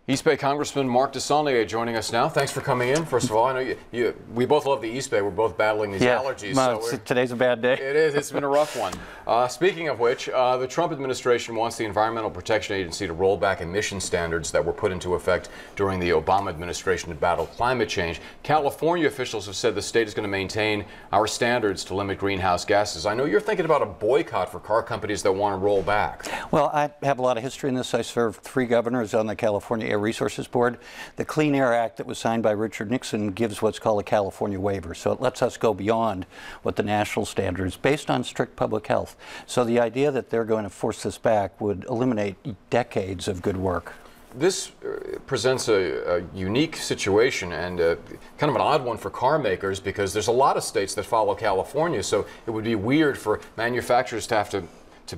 East Bay Congressman Mark DeSaulnier joining us now. Thanks for coming in. First of all, I know we both love the East Bay. We're both battling these allergies. Well, so today's a bad day. It is. It's been a rough one. Speaking of which, the Trump administration wants the Environmental Protection Agency to roll back emission standards that were put into effect during the Obama administration to battle climate change. California officials have said the state is going to maintain our standards to limit greenhouse gases. I know you're thinking about a boycott for car companies that want to roll back. Well, I have a lot of history in this. I served 3 governors on the California Air Resources Board. The Clean Air Act that was signed by Richard Nixon gives what's called a California waiver. So it lets us go beyond what the national standards based on strict public health. So the idea that they're going to force this back would eliminate decades of good work. This presents a unique situation and kind of an odd one for car makers because there's a lot of states that follow California, so it would be weird for manufacturers to have to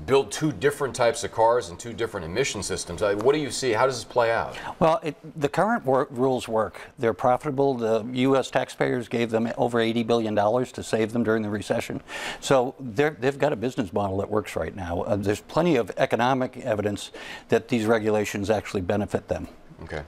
build 2 different types of cars and 2 different emission systems. What do you see? How does this play out? Well, the current rules work. They're profitable. The U.S. taxpayers gave them over $80 billion to save them during the recession. So they've got a business model that works right now. There's plenty of economic evidence that these regulations actually benefit them. Okay.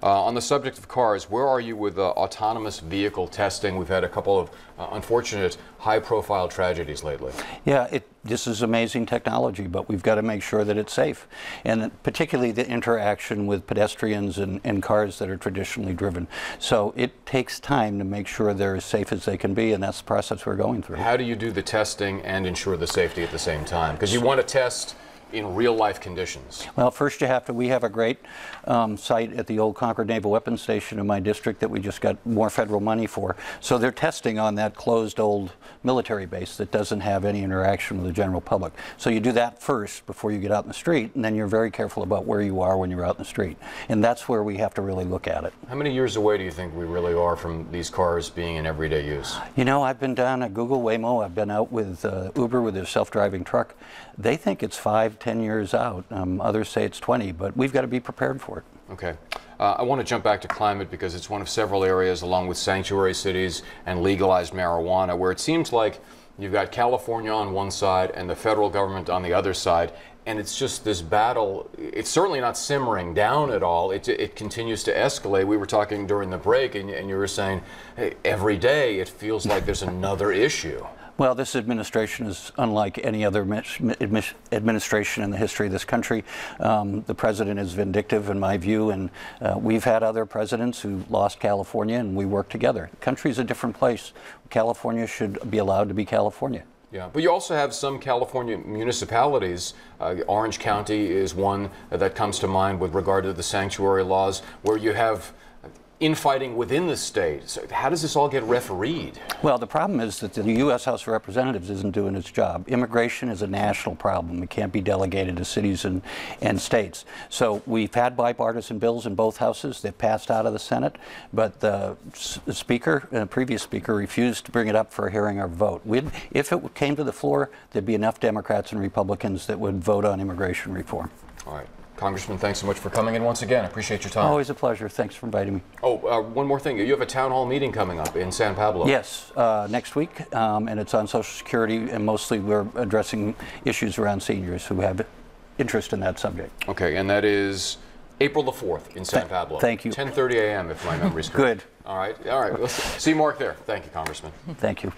On the subject of cars, where are you with autonomous vehicle testing? We've had a couple of unfortunate high-profile tragedies lately. Yeah, this is amazing technology, but we've got to make sure that it's safe, and particularly the interaction with pedestrians and cars that are traditionally driven. So it takes time to make sure they're as safe as they can be, and that's the process we're going through. How do you do the testing and ensure the safety at the same time? Because you want to test in real-life conditions. Well, first we have a great site at the old Concord Naval Weapons Station in my district that we just got more federal money for. So they're testing on that closed old military base that doesn't have any interaction with the general public. So you do that first before you get out in the street, and then you're very careful about where you are when you're out in the street. And that's where we have to really look at it. How many years away do you think we really are from these cars being in everyday use? You know, I've been down at Google Waymo. I've been out with Uber with their self-driving truck. They think it's 5-10 years out. Others say it's 20, but we've got to be prepared for it. Okay. I want to jump back to climate because it's one of several areas, along with sanctuary cities and legalized marijuana, where it seems like you've got California on one side and the federal government on the other side, and it's just this battle. It's certainly not simmering down at all. It continues to escalate. We were talking during the break, and you were saying, hey, every day it feels like there's another issue. Well, this administration is unlike any other administration in the history of this country. The president is vindictive, in my view, and we've had other presidents who lost California, and we work together. The country's a different place. California should be allowed to be California. Yeah, but you also have some California municipalities. Orange County is one that comes to mind with regard to the sanctuary laws, where you have infighting within the state. So how does this all get refereed? Well, the problem is that the U.S. House of Representatives isn't doing its job. Immigration is a national problem. It can't be delegated to cities and states. So we've had bipartisan bills in both houses. They've passed out of the Senate, but the speaker, the previous speaker, refused to bring it up for a hearing or vote. If it came to the floor, there'd be enough Democrats and Republicans that would vote on immigration reform. All right. Congressman, thanks so much for coming in once again. I appreciate your time. Always a pleasure. Thanks for inviting me. Oh, one more thing. You have a town hall meeting coming up in San Pablo. Yes, next week, and it's on Social Security, and mostly we're addressing issues around seniors who have interest in that subject. Okay, and that is April the 4th in San Pablo. Thank you. 10:30 a.m. if my memory's correct. Good. All right. We'll see Mark there. Thank you, Congressman. Thank you.